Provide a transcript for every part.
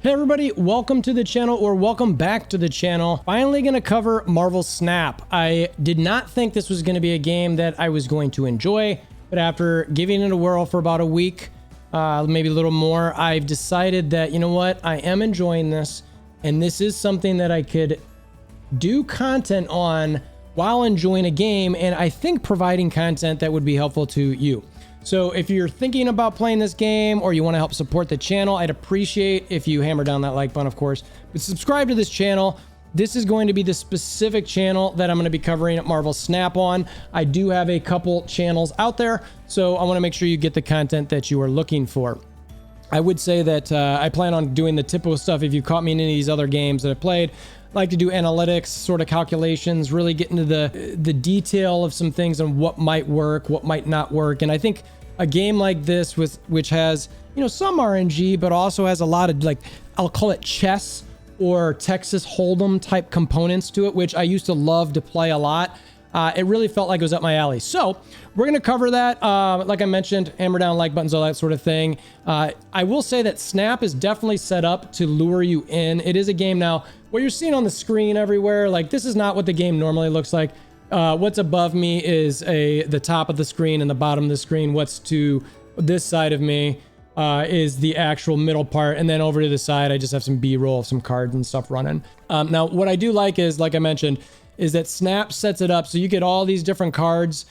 Hey everybody, welcome to the channel, or welcome back to the channel. Finally gonna cover Marvel Snap. I did not think this was gonna be a game that I was going to enjoy, but after giving it a whirl for about a week, maybe a little more, I've decided that, you know what, I am enjoying this, and this is something that I could do content on while enjoying a game, and I think providing content that would be helpful to you. So if you're thinking about playing this game or you want to help support the channel, I'd appreciate if you hammer down that like button, of course, but subscribe to this channel. This is going to be the specific channel that I'm going to be covering Marvel Snap on. I do have a couple channels out there, so I want to make sure you get the content that you are looking for. I would say that I plan on doing the typical stuff. If you caught me in any of these other games that I played, like to do analytics, sort of calculations, really get into the detail of some things and what might work, what might not work. And I think a game like this, which has, you know, some RNG, but also has a lot of, like, I'll call it chess or Texas Hold'em type components to it, which I used to love to play a lot. It really felt like it was up my alley. So we're going to cover that. Like I mentioned, hammer down like buttons, all that sort of thing. I will say that Snap is definitely set up to lure you in. It is a game now. What you're seeing on the screen everywhere, like, this is not what the game normally looks like. What's above me is the top of the screen and the bottom of the screen. What's to this side of me is the actual middle part. And then over to the side, I just have some B-roll, some cards and stuff running. Now, what I do like is, like I mentioned, is that Snap sets it up so you get all these different cards,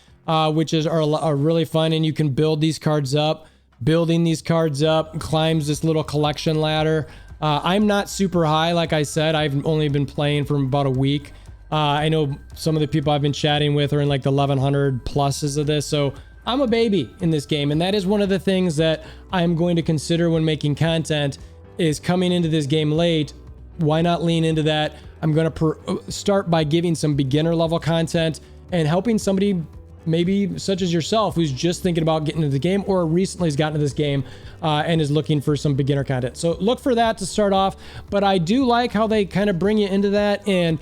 which are really fun, and you can build these cards up. Building these cards up climbs this little collection ladder. I'm not super high, like I said. I've only been playing for about a week. I know some of the people I've been chatting with are in like the 1100 pluses of this, so I'm a baby in this game, and that is one of the things that I'm going to consider when making content, is coming into this game late. Why not lean into that? I'm going to start by giving some beginner level content and helping somebody maybe such as yourself who's just thinking about getting into the game or recently has gotten into this game and is looking for some beginner content. So look for that to start off, but I do like how they kind of bring you into that. And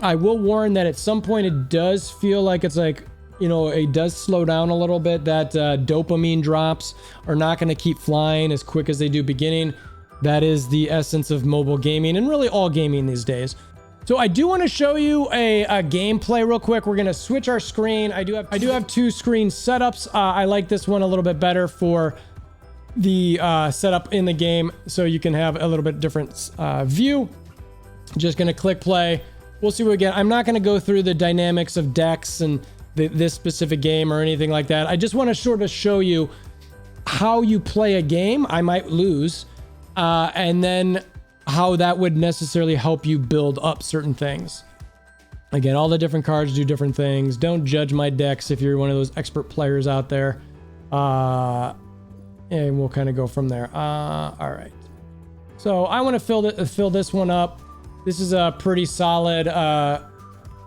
I will warn that at some point it does feel like it's like, you know, it does slow down a little bit. That dopamine drops are not going to keep flying as quick as they do beginning. That is the essence of mobile gaming and really all gaming these days. So I do want to show you a gameplay real quick. We're going to switch our screen. I do have two screen setups. I like this one a little bit better for the setup in the game, so you can have a little bit different view. Just going to click play. We'll see what we get. I'm not going to go through the dynamics of decks and this specific game or anything like that. I just want to sort of show you how you play a game. I might lose, and then how that would necessarily help you build up certain things. Again, all the different cards do different things. Don't judge my decks if you're one of those expert players out there. And we'll kind of go from there. All right. So I want to fill this one up. This is a pretty solid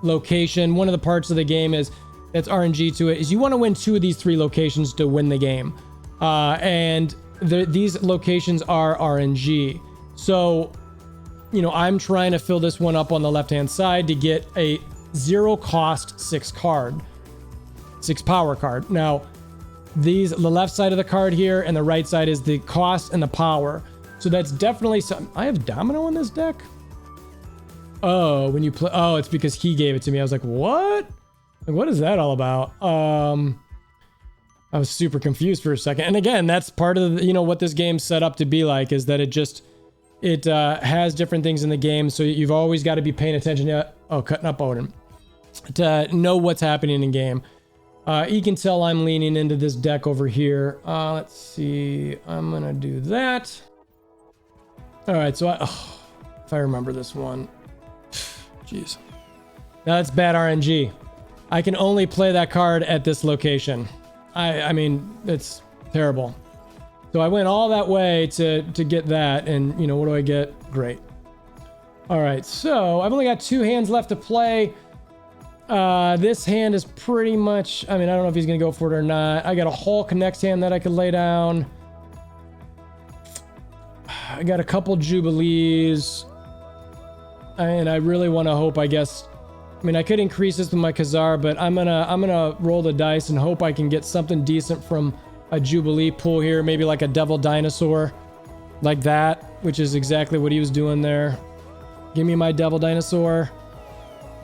location. One of the parts of the game that's RNG to it is you want to win 2 of these 3 locations to win the game. And these locations are RNG. So, you know, I'm trying to fill this one up on the left-hand side to get a 0 cost 6 power card. Now, the left side of the card here and the right side is the cost and the power. So that's definitely something. I have Domino in this deck? Oh, when you play, oh, it's because he gave it to me. I was like, what? Like, what is that all about? I was super confused for a second. And again, that's part of the, you know, what this game's set up to be like, is that it has different things in the game, so you've always got to be paying attention to, cutting up Odin, to know what's happening in game. You can tell I'm leaning into this deck over here. Let's see. I'm going to do that. All right, so if I remember this one. Jeez. Now that's bad RNG. I can only play that card at this location. I mean, it's terrible. So I went all that way to get that, and, you know, what do I get? Great. All right, so I've only got 2 hands left to play. This hand is pretty much, I mean, I don't know if he's going to go for it or not. I got a Hulk next hand that I could lay down. I got a couple Jubilees. And I really want to hope, I guess, I mean, I could increase this with my Khazar, but I'm gonna roll the dice and hope I can get something decent from a Jubilee pool here, maybe like a Devil Dinosaur, like that. which is exactly what he was doing there. Give me my Devil Dinosaur.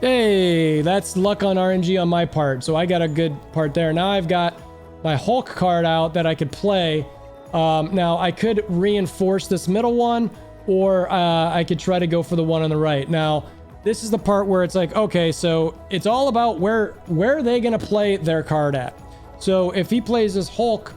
Hey, that's luck on RNG on my part. So I got a good part there. Now I've got my Hulk card out that I could play. Now I could reinforce this middle one, or I could try to go for the one on the right. Now, this is the part where it's like, okay, so it's all about where are they going to play their card at. So if he plays this Hulk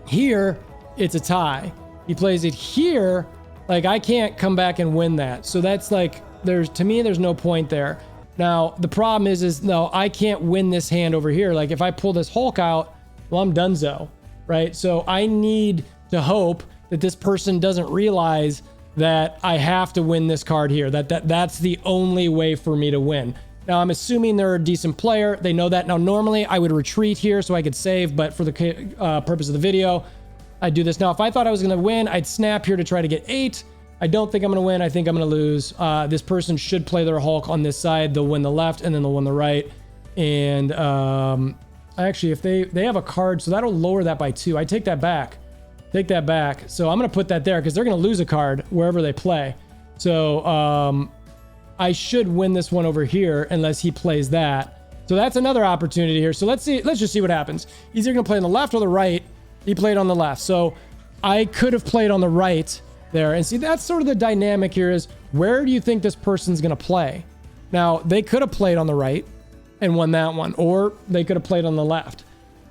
here, it's a tie. He plays it here, like I can't come back and win that. So that's like, to me, there's no point there. Now, the problem is no, I can't win this hand over here. Like if I pull this Hulk out, well, I'm donezo, right? So I need to hope that this person doesn't realize that I have to win this card here. That's the only way for me to win. Now, I'm assuming they're a decent player. They know that. Now, normally I would retreat here so I could save, but for the purpose of the video, I do this. Now, if I thought I was going to win, I'd snap here to try to get 8. I don't think I'm going to win. I think I'm going to lose. This person should play their Hulk on this side. They'll win the left, and then they'll win the right. And actually, if they have a card, so that'll lower that by 2. I take that back. Take that back. So I'm going to put that there because they're going to lose a card wherever they play. So I should win this one over here unless he plays that. So that's another opportunity here. So let's see. Let's just see what happens. He's either going to play on the left or the right. He played on the left. So I could have played on the right there. And see, that's sort of the dynamic here is where do you think this person's going to play? Now, they could have played on the right and won that one, or they could have played on the left.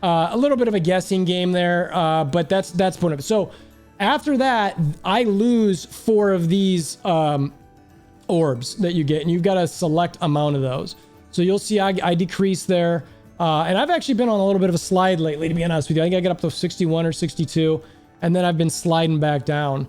A little bit of a guessing game there, but that's point of it. So after that, I lose 4 of these orbs that you get, and you've got a select amount of those. So you'll see I decrease there. And I've actually been on a little bit of a slide lately, to be honest with you. I think I got up to 61 or 62, and then I've been sliding back down.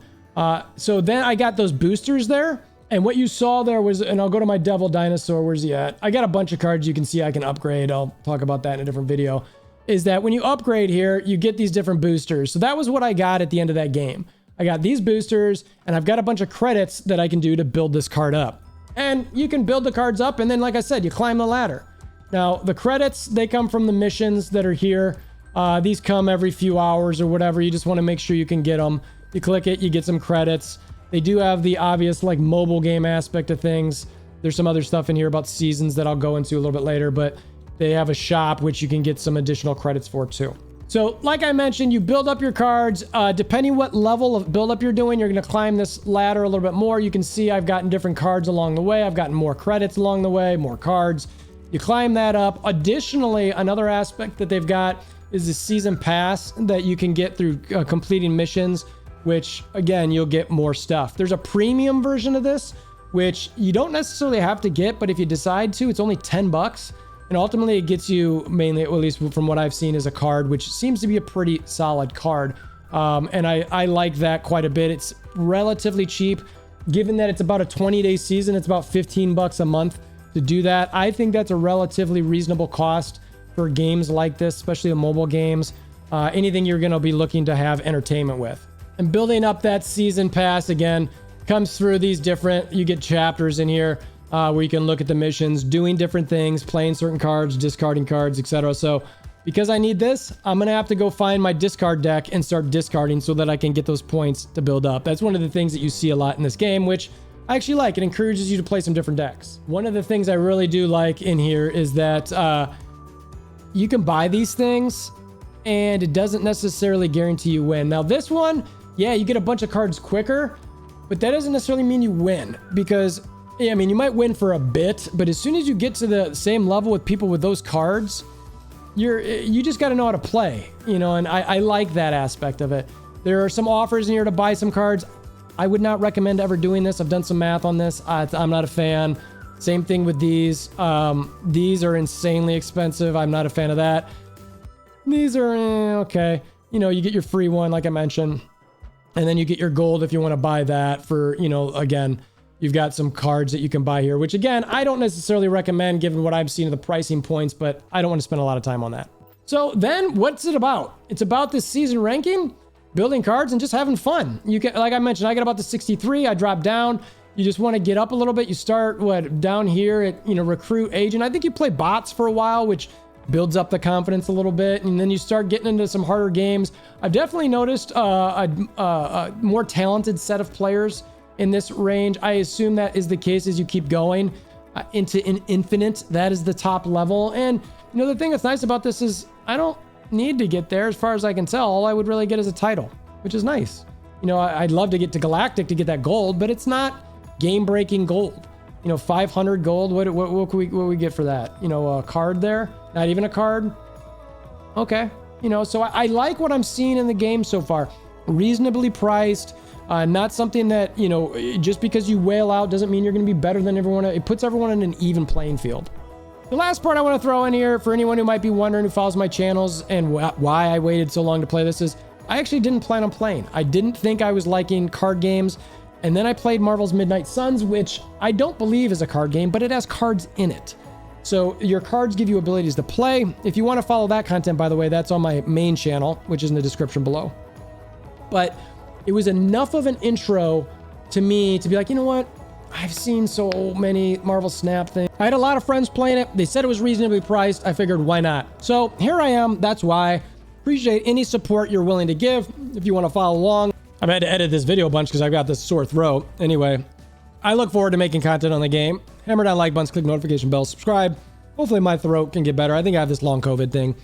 So then I got those boosters there. And what you saw there was, and I'll go to my Devil Dinosaur. Where's he at? I got a bunch of cards you can see I can upgrade. I'll talk about that in a different video. Is that when you upgrade here, you get these different boosters. So that was what I got at the end of that game. I got these boosters, and I've got a bunch of credits that I can do to build this card up. And you can build the cards up, and then, like I said, you climb the ladder. Now, the credits, they come from the missions that are here. These come every few hours or whatever. You just want to make sure you can get them. You click it, you get some credits. They do have the obvious, like, mobile game aspect of things. There's some other stuff in here about seasons that I'll go into a little bit later, but they have a shop which you can get some additional credits for too. So like I mentioned, you build up your cards. Depending what level of build up you're doing, you're going to climb this ladder a little bit more. You can see I've gotten different cards along the way. I've gotten more credits along the way, more cards. You climb that up. Additionally, another aspect that they've got is the season pass that you can get through completing missions, which again, you'll get more stuff. There's a premium version of this, which you don't necessarily have to get, but if you decide to, it's only $10. And ultimately, it gets you mainly, at least from what I've seen, is a card, which seems to be a pretty solid card. And I like that quite a bit. It's relatively cheap. Given that it's about a 20-day season, it's about $15 a month to do that. I think that's a relatively reasonable cost for games like this, especially the mobile games. Anything you're going to be looking to have entertainment with. And building up that season pass, again, comes through these different, you get chapters in here. Where you can look at the missions, doing different things, playing certain cards, discarding cards, etc. So because I need this, I'm going to have to go find my discard deck and start discarding so that I can get those points to build up. That's one of the things that you see a lot in this game, which I actually like. It encourages you to play some different decks. One of the things I really do like in here is that you can buy these things and it doesn't necessarily guarantee you win. Now this one, yeah, you get a bunch of cards quicker, but that doesn't necessarily mean you win because yeah, I mean, you might win for a bit, but as soon as you get to the same level with people with those cards, you just got to know how to play, you know, and I like that aspect of it. There are some offers in here to buy some cards. I would not recommend ever doing this. I've done some math on this. I'm not a fan. Same thing with these. These are insanely expensive. I'm not a fan of that. These are okay. You know, you get your free one, like I mentioned, and then you get your gold if you want to buy that for, you know, again, you've got some cards that you can buy here, which again, I don't necessarily recommend given what I've seen of the pricing points, but I don't want to spend a lot of time on that. So then what's it about? It's about this season ranking, building cards and just having fun. You can, like I mentioned, I got about to 63. I dropped down. You just want to get up a little bit. You start down here at, you know, recruit agent. I think you play bots for a while, which builds up the confidence a little bit, and then you start getting into some harder games. I've definitely noticed a more talented set of players in this range. I assume that is the case as you keep going into an infinite. That is the top level. And you know, the thing that's nice about this is I don't need to get there. As far as I can tell, all I would really get is a title, which is nice. You know, I'd love to get to Galactic to get that gold, but it's not game-breaking gold. You know, 500 gold, what we get for that? You know, a card there? Not even a card? Okay. You know, so I like what I'm seeing in the game so far. Reasonably priced, not something that, you know, just because you whale out doesn't mean you're going to be better than everyone. It puts everyone in an even playing field. The last part I want to throw in here for anyone who might be wondering, who follows my channels and why I waited so long to play this, is I actually didn't plan on playing. I didn't think I was liking card games. And then I played Marvel's Midnight Suns, which I don't believe is a card game, but it has cards in it. So your cards give you abilities to play. If you want to follow that content, by the way, that's on my main channel, which is in the description below. But it was enough of an intro to me to be like, you know what? I've seen so many Marvel Snap things. I had a lot of friends playing it. They said it was reasonably priced. I figured, why not? So here I am. That's why. Appreciate any support you're willing to give. If you want to follow along. I've had to edit this video a bunch because I've got this sore throat. Anyway, I look forward to making content on the game. Hammer down like buttons, click notification bell, subscribe. Hopefully my throat can get better. I think I have this long COVID thing.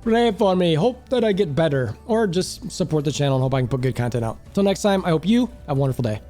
Pray for me. Hope that I get better. Or just support the channel and hope I can put good content out. Until next time, I hope you have a wonderful day.